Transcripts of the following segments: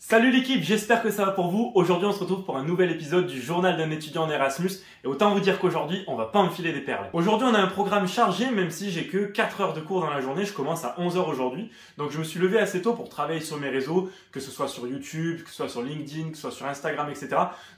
Salut l'équipe, j'espère que ça va pour vous. Aujourd'hui on se retrouve pour un nouvel épisode du journal d'un étudiant en Erasmus. Et autant vous dire qu'aujourd'hui on va pas enfiler des perles. Aujourd'hui on a un programme chargé, même si j'ai que 4 heures de cours dans la journée. Je commence à 11 h aujourd'hui. Donc je me suis levé assez tôt pour travailler sur mes réseaux, que ce soit sur YouTube, que ce soit sur LinkedIn, que ce soit sur Instagram, etc.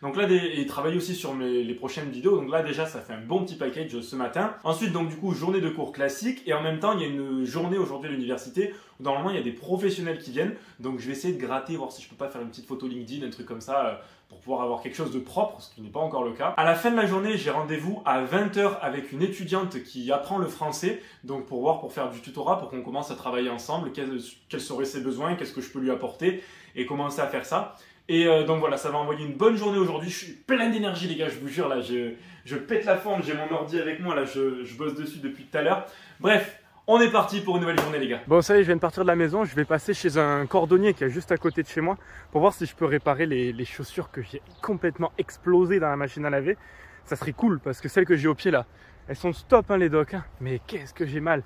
Donc là, et travailler aussi sur les prochaines vidéos. Donc là déjà ça fait un bon petit package ce matin. Ensuite donc du coup journée de cours classique. Et en même temps il y a une journée aujourd'hui à l'université où normalement il y a des professionnels qui viennent. Donc je vais essayer de gratter, voir si je peux pas faire une petite photo LinkedIn, un truc comme ça, pour pouvoir avoir quelque chose de propre, ce qui n'est pas encore le cas. À la fin de la journée, j'ai rendez-vous à 20 h avec une étudiante qui apprend le français, donc pour faire du tutorat, pour qu'on commence à travailler ensemble, quels seraient ses besoins, qu'est-ce que je peux lui apporter, et commencer à faire ça. Et donc voilà, ça va envoyer une bonne journée aujourd'hui. Je suis plein d'énergie les gars, je vous jure, là, je pète la forme, j'ai mon ordi avec moi, là, je bosse dessus depuis tout à l'heure. Bref. On est parti pour une nouvelle journée les gars. Bon ça y est, je viens de partir de la maison, je vais passer chez un cordonnier qui est juste à côté de chez moi pour voir si je peux réparer les chaussures que j'ai complètement explosées dans la machine à laver. Ça serait cool parce que celles que j'ai au pied là, elles sont stop hein, les docs, hein. Mais qu'est-ce que j'ai mal.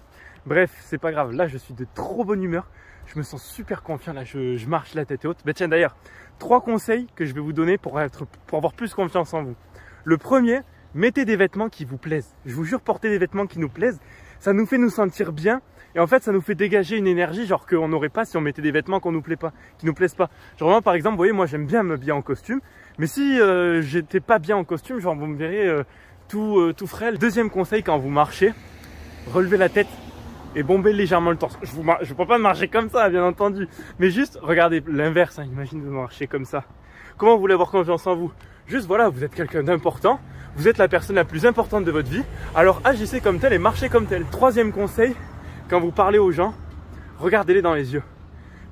Bref, c'est pas grave, là je suis de trop bonne humeur, je me sens super confiant là, je marche la tête haute. Bah tiens d'ailleurs, 3 conseils que je vais vous donner pour avoir plus confiance en vous. Le premier, mettez des vêtements qui vous plaisent. Je vous jure, portez des vêtements qui nous plaisent. Ça nous fait nous sentir bien et en fait ça nous fait dégager une énergie genre qu'on n'aurait pas si on mettait des vêtements qui nous plaisent pas. Genre moi par exemple, vous voyez, moi j'aime bien m'habiller en costume, mais si j'étais pas bien en costume, genre vous me verrez tout frêle. Deuxième conseil, quand vous marchez, relevez la tête et bombez légèrement le torse. Je vous parle pas de marcher comme ça bien entendu, mais juste regardez l'inverse, hein. Imaginez de marcher comme ça. Comment vous voulez avoir confiance en vous? Juste voilà, vous êtes quelqu'un d'important, vous êtes la personne la plus importante de votre vie, alors agissez comme tel et marchez comme tel. Troisième conseil, quand vous parlez aux gens, regardez-les dans les yeux.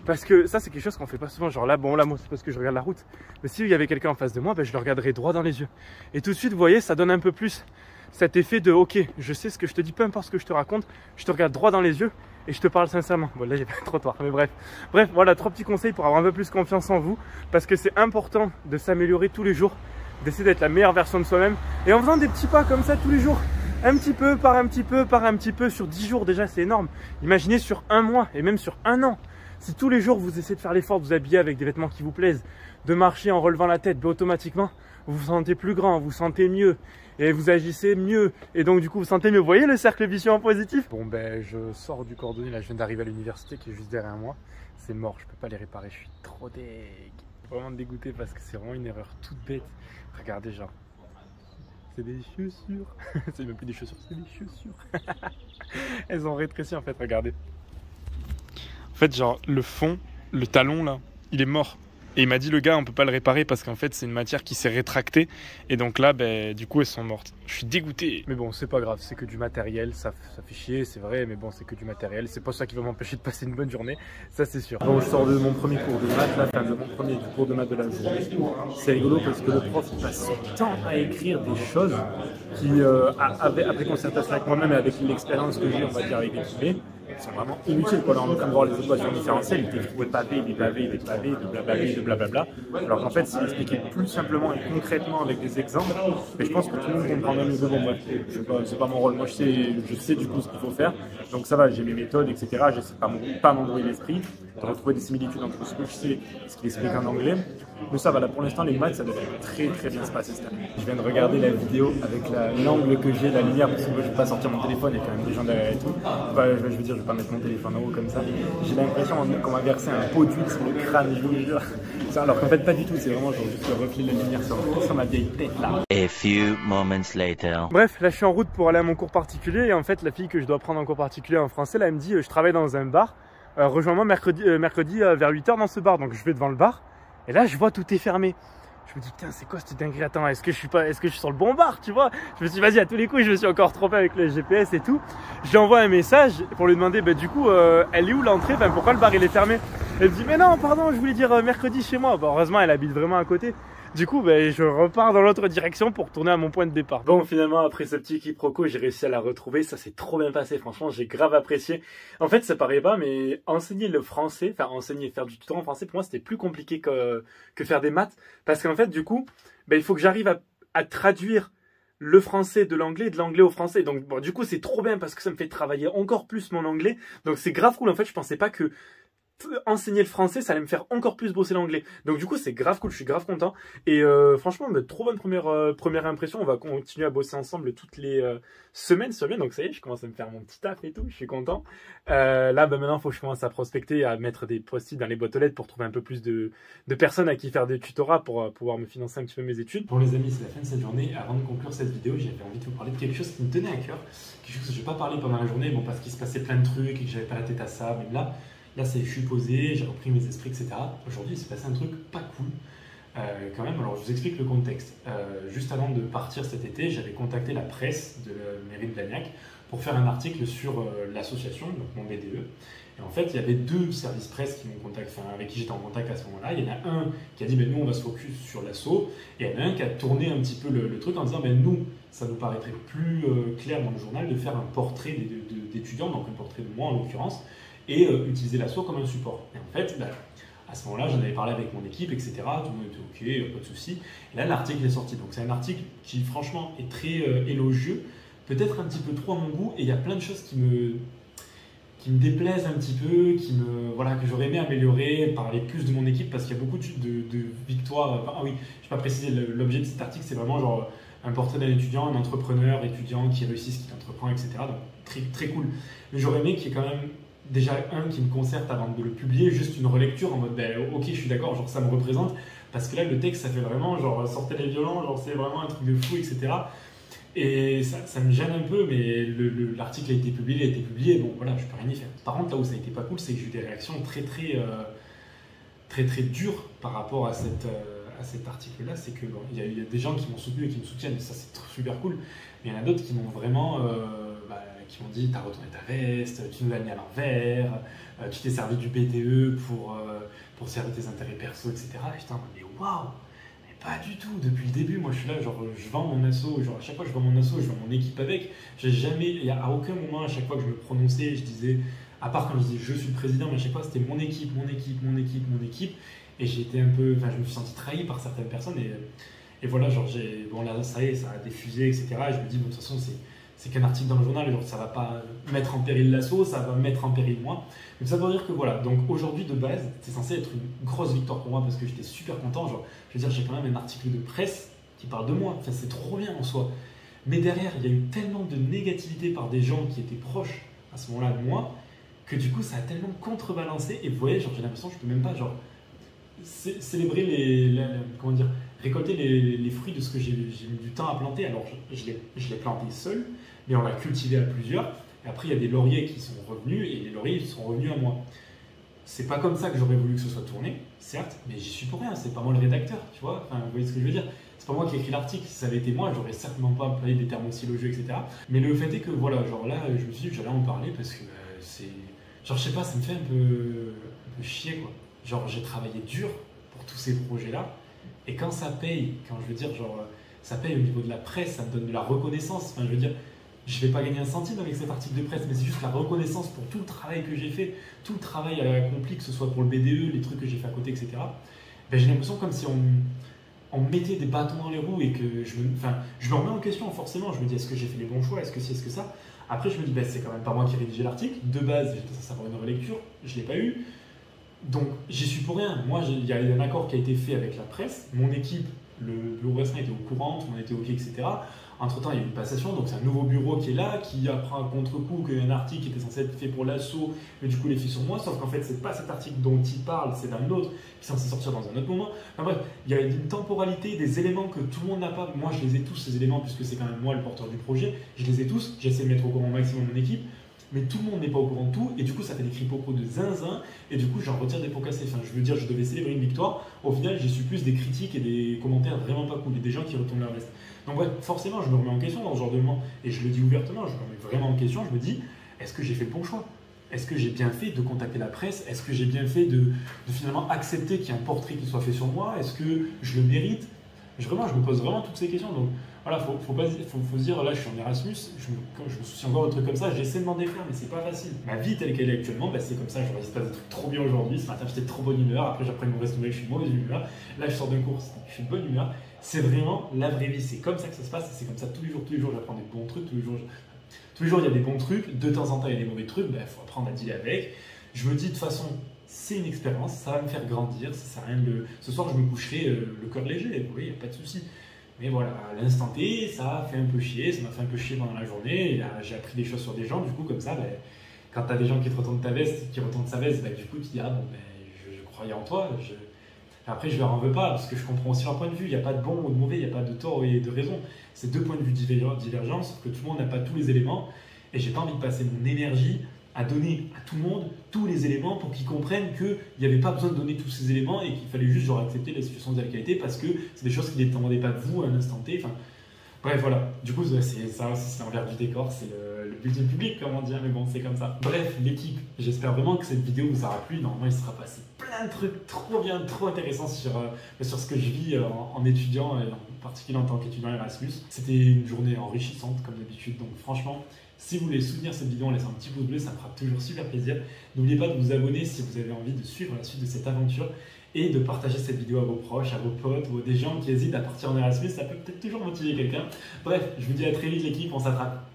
Parce que ça c'est quelque chose qu'on fait pas souvent, genre là, bon là moi c'est parce que je regarde la route, mais s'il y avait quelqu'un en face de moi, ben, je le regarderais droit dans les yeux. Et tout de suite, vous voyez, ça donne un peu plus cet effet de ok, je sais ce que je te dis, peu importe ce que je te raconte, je te regarde droit dans les yeux et je te parle sincèrement. Bon là j'ai pas le trottoir, mais bref, voilà 3 petits conseils pour avoir un peu plus confiance en vous, parce que c'est important de s'améliorer tous les jours, d'essayer d'être la meilleure version de soi-même, et en faisant des petits pas comme ça tous les jours, un petit peu par un petit peu par un petit peu, sur 10 jours déjà c'est énorme. Imaginez sur un mois et même sur un an, si tous les jours vous essayez de faire l'effort de vous habiller avec des vêtements qui vous plaisent, de marcher en relevant la tête, ben, automatiquement vous vous sentez plus grand, vous vous sentez mieux et vous agissez mieux, et donc du coup vous sentez mieux. Vous voyez le cercle vicieux en positif? Bon ben je sors du cordonnier, là je viens d'arriver à l'université qui est juste derrière moi. C'est mort, je peux pas les réparer, je suis trop vraiment dégoûté parce que c'est vraiment une erreur toute bête. Regardez, genre c'est des chaussures. C'est même plus des chaussures, c'est des chaussures. Elles ont rétréci en fait, regardez. En fait genre le fond, le talon là, il est mort. Et il m'a dit, le gars, on peut pas le réparer parce qu'en fait c'est une matière qui s'est rétractée, et donc là ben du coup elles sont mortes. Je suis dégoûté. Mais bon, c'est pas grave, c'est que du matériel, ça fait chier, c'est vrai, mais bon, c'est que du matériel, c'est pas ça qui va m'empêcher de passer une bonne journée, ça c'est sûr. Bon, je sors de mon premier cours de maths, là, de mon premier cours de maths de la journée. C'est rigolo parce que le prof il passe son temps à écrire des choses qui, après concertation avec moi-même et avec l'expérience que j'ai, on va dire, avec les guillemets, sont vraiment inutiles, quoi. Là, on est en train de voir les équations différentielles, il t'écrit des pavés, des pavés, de blablabla. Alors qu'en fait, s'il expliquait plus simplement et concrètement avec des exemples, mais je pense que tout le monde comprendrait mieux. Bon, bref, c'est pas mon rôle. Moi, je sais du coup ce qu'il faut faire. Donc ça va, j'ai mes méthodes, etc. J'essaie de pas m'embrouiller l'esprit, de retrouver des similitudes entre ce que je sais et ce qu'il explique en anglais. Mais ça va, là, pour l'instant, les maths, ça devrait très bien se passer cette année. Je viens de regarder la vidéo avec l'angle que j'ai, la lumière, parce que moi, je vais pas sortir mon téléphone, il y a quand même des gens derrière et tout. Je veux dire, je vais pas mettre mon téléphone en haut comme ça. J'ai l'impression qu'on m'a versé un pot d'huile sur le crâne, je vous jure. Alors qu'en fait, pas du tout, c'est vraiment genre juste le reflet de la lumière sur ma vieille tête là. A few moments later. Bref, là, je suis en route pour aller à mon cours particulier, et en fait, la fille que je dois prendre en cours particulier en français, là, elle me dit, je travaille dans un bar, rejoins-moi mercredi vers 8 h dans ce bar. Donc je vais devant le bar. Et là, je vois tout est fermé. Je me dis, putain, c'est quoi cette dinguerie? Attends, est-ce que je suis sur le bon bar, tu vois? Je me suis dit, vas-y, à tous les coups, je me suis encore trompé avec le GPS et tout. Je lui envoie un message pour lui demander, bah, du coup, elle est où l'entrée? Enfin, pourquoi le bar, il est fermé? Elle me dit, mais non, pardon, je voulais dire mercredi chez moi. Bon, heureusement, elle habite vraiment à côté. Du coup, ben, je repars dans l'autre direction pour retourner à mon point de départ. Bon, finalement, après ce petit quiproquo, j'ai réussi à la retrouver. Ça s'est trop bien passé, franchement, j'ai grave apprécié. En fait, ça paraît pas, mais enseigner le français, faire du tutorat en français, pour moi, c'était plus compliqué que faire des maths. Parce qu'en fait, du coup, ben, il faut que j'arrive à traduire le français de l'anglais et de l'anglais au français. Donc, bon, du coup, c'est trop bien parce que ça me fait travailler encore plus mon anglais. Donc, c'est grave cool. En fait, je pensais pas que enseigner le français, ça allait me faire encore plus bosser l'anglais. Donc du coup, c'est grave cool, je suis grave content. Et franchement, trop bonne première impression. On va continuer à bosser ensemble toutes les semaines sur bien. Donc ça y est, je commence à me faire mon petit taf et tout, je suis content. Là, maintenant, il faut que je commence à prospecter, à mettre des post-it dans les boîtes aux lettres pour trouver un peu plus de personnes à qui faire des tutorats pour pouvoir me financer un petit peu mes études. Bon les amis, c'est la fin de cette journée. Avant de conclure cette vidéo, j'avais envie de vous parler de quelque chose qui me tenait à cœur. Quelque chose que je n'ai pas parlé pendant la journée, bon, parce qu'il se passait plein de trucs et que j'avais pas la tête à ça, mais là, je suis posé, j'ai repris mes esprits, etc. Aujourd'hui, il s'est passé un truc pas cool. Quand même, alors je vous explique le contexte. Juste avant de partir cet été, j'avais contacté la presse de la mairie de Blagnac pour faire un article sur l'association, donc mon BDE. Et en fait, il y avait deux services presse qui m'ont contacté, avec qui j'étais en contact à ce moment-là. Il y en a un qui a dit nous on va se focus sur l'asso, et il y en a un qui a tourné un petit peu le truc en disant nous, ça nous paraîtrait plus clair dans le journal de faire un portrait d'étudiants, donc un portrait de moi en l'occurrence, et utiliser l'asso comme un support. Et en fait, à ce moment-là, j'en avais parlé avec mon équipe, etc. Tout le monde était OK, pas de souci. Et là, l'article est sorti. Donc c'est un article qui franchement est très élogieux, peut-être un petit peu trop à mon goût, et il y a plein de choses qui me déplaisent un petit peu, que j'aurais aimé améliorer, parler plus de mon équipe, parce qu'il y a beaucoup de victoires. Ah oui, je n'ai pas précisé, l'objet de cet article, c'est vraiment genre un portrait d'un étudiant, un entrepreneur étudiant qui réussit ce qu'il entreprend, etc. Donc très, très cool. Mais j'aurais aimé qu'il y ait quand même déjà un qui me concerte avant de le publier, juste une relecture en mode ok, je suis d'accord, genre ça me représente, parce que là le texte ça fait vraiment genre sortez les violons, genre c'est vraiment un truc de fou, etc. Et ça me gêne un peu, mais l'article a été publié, bon voilà, je peux rien y faire. Par contre, là où ça a été pas cool, c'est que j'ai eu des réactions très dures par rapport à cet article-là. C'est que il y a des gens qui m'ont soutenu et qui me soutiennent, ça c'est super cool, mais il y en a d'autres qui m'ont vraiment qui m'ont dit t'as retourné ta veste, tu nous as mis à l'envers, tu t'es servi du BDE pour servir tes intérêts perso, etc. Et putain, mais waouh, mais pas du tout. Depuis le début, moi je suis là, genre je vends mon asso, genre à chaque fois que je vends mon asso, je vends mon équipe avec. Il y a à aucun moment, à chaque fois que je me prononçais, je disais, à part quand je disais je suis le président, mais à chaque fois c'était mon équipe. Et j'ai été je me suis senti trahi par certaines personnes et voilà, genre là ça y est, ça a diffusé, etc. Et je me dis, bon, de toute façon c'est qu'un article dans le journal, genre ça va pas mettre en péril l'asso, ça va mettre en péril moi. Donc ça veut dire que voilà, donc aujourd'hui de base, c'est censé être une grosse victoire pour moi parce que j'étais super content, genre je veux dire, j'ai quand même un article de presse qui parle de moi, enfin c'est trop bien en soi. Mais derrière, il y a eu tellement de négativité par des gens qui étaient proches à ce moment-là de moi, que du coup ça a tellement contrebalancé, et vous voyez, genre j'ai l'impression que je peux même pas genre célébrer récolter les fruits de ce que j'ai mis du temps à planter. Alors je l'ai planté seul, mais on l'a cultivé à plusieurs. Et après, il y a des lauriers qui sont revenus, et les lauriers ils sont revenus à moi. C'est pas comme ça que j'aurais voulu que ce soit tourné, certes, mais j'y suis pour rien. C'est pas moi le rédacteur, tu vois. Enfin, vous voyez ce que je veux dire. C'est pas moi qui ai écrit l'article. Si ça avait été moi, j'aurais certainement pas employé des termes aussi élogieux, etc. Mais le fait est que voilà, genre là, je me suis dit que j'allais en parler parce que c'est, genre je sais pas, ça me fait un peu chier quoi. Genre j'ai travaillé dur pour tous ces projets-là. Et quand ça paye, quand je veux dire, genre, ça paye au niveau de la presse, ça me donne de la reconnaissance. Enfin, je veux dire, je vais pas gagner un centime avec cet article de presse, mais c'est juste la reconnaissance pour tout le travail que j'ai fait, tout le travail accompli, que ce soit pour le BDE, les trucs que j'ai fait à côté, etc. Ben, j'ai l'impression comme si on mettait des bâtons dans les roues et que je me remets en question forcément. Je me dis, est-ce que j'ai fait les bons choix, est-ce que ça. Après, je me dis, ben, c'est quand même pas moi qui ai rédigé l'article. De base, j'étais censé avoir une relecture, je l'ai pas eu. Donc j'y suis pour rien. Moi, il y a un accord qui a été fait avec la presse. Mon équipe, le bureau restreint était au courant, tout le monde était OK, etc. Entre-temps, il y a eu une passation, donc c'est un nouveau bureau qui est là, qui apprend à contre-coup qu'un article qui était censé être fait pour l'asso, mais du coup, les fait sur moi. Sauf qu'en fait, c'est pas cet article dont il parle, c'est d'un autre qui est censé sortir dans un autre moment. Enfin bref, il y a une temporalité, des éléments que tout le monde n'a pas. Moi, je les ai tous, ces éléments, puisque c'est quand même moi le porteur du projet. Je les ai tous. J'essaie de mettre au courant au maximum mon équipe. Mais tout le monde n'est pas au courant de tout, et du coup ça fait des quiproquos de zinzin, et du coup j'en retire des pots cassés. Enfin, je veux dire, je devais célébrer une victoire, au final j'ai su plus des critiques et des commentaires vraiment pas cool, et des gens qui retournent leur veste. Donc bref, forcément je me remets en question dans ce genre de moment, et je le dis ouvertement, je me remets vraiment en question, je me dis, est-ce que j'ai fait le bon choix ? Est-ce que j'ai bien fait de contacter la presse ? Est-ce que j'ai bien fait de finalement accepter qu'il y ait un portrait qui soit fait sur moi ? Est-ce que je le mérite ? Je me pose vraiment toutes ces questions, donc voilà, faut se dire, là je suis en Erasmus, quand je me soucie encore de trucs comme ça, j'essaie de m'en défaire, mais c'est pas facile. Ma vie telle qu'elle est actuellement, bah, c'est comme ça, genre il se passe des trucs trop bien aujourd'hui, ce matin j'étais de trop bonne humeur, après j'apprends une mauvaise nouvelle, je suis de mauvaise humeur, là je sors d'un cours, je suis de bonne humeur, c'est vraiment la vraie vie, c'est comme ça que ça se passe, et c'est comme ça tous les jours j'apprends des bons trucs, tous les jours il y a des bons trucs, de temps en temps il y a des mauvais trucs, il faut apprendre à dealer avec. Je me dis de toute façon, c'est une expérience, ça va me faire grandir, ça sert à rien de... Ce soir, je me coucherai le cœur léger, oui, il n'y a pas de souci. Mais voilà, à l'instant T, ça a fait un peu chier, ça m'a fait un peu chier pendant la journée, et j'ai appris des choses sur des gens, du coup, comme ça, ben, quand tu as des gens qui te retournent ta veste, qui retournent sa veste, ben, du coup, tu dis, ah bon, ben, je croyais en toi. Après, je leur en veux pas, parce que je comprends aussi leur point de vue, il n'y a pas de bon ou de mauvais, il n'y a pas de tort et de raison. C'est deux points de vue divergents, sauf que tout le monde n'a pas tous les éléments, et j'ai pas envie de passer mon énergie à donner à tout le monde tous les éléments pour qu'ils comprennent qu'il n'y avait pas besoin de donner tous ces éléments et qu'il fallait juste genre accepter la situation de la qualité parce que c'est des choses qui ne dépendaient pas de vous à un instant T. Enfin, bref, voilà. Du coup, ça aussi, c'est l'envers du décor, c'est le budget public, comment dire, mais bon, c'est comme ça. Bref, l'équipe, j'espère vraiment que cette vidéo vous aura plu. Normalement, il sera passé plein de trucs trop bien, trop intéressants sur ce que je vis en étudiant, et en particulier en tant qu'étudiant Erasmus. C'était une journée enrichissante, comme d'habitude, donc franchement, si vous voulez soutenir cette vidéo en laissant un petit pouce bleu, ça me fera toujours super plaisir. N'oubliez pas de vous abonner si vous avez envie de suivre la suite de cette aventure et de partager cette vidéo à vos proches, à vos potes ou à des gens qui hésitent à partir en Erasmus. Ça peut peut-être toujours motiver quelqu'un. Bref, je vous dis à très vite l'équipe, on s'attrape.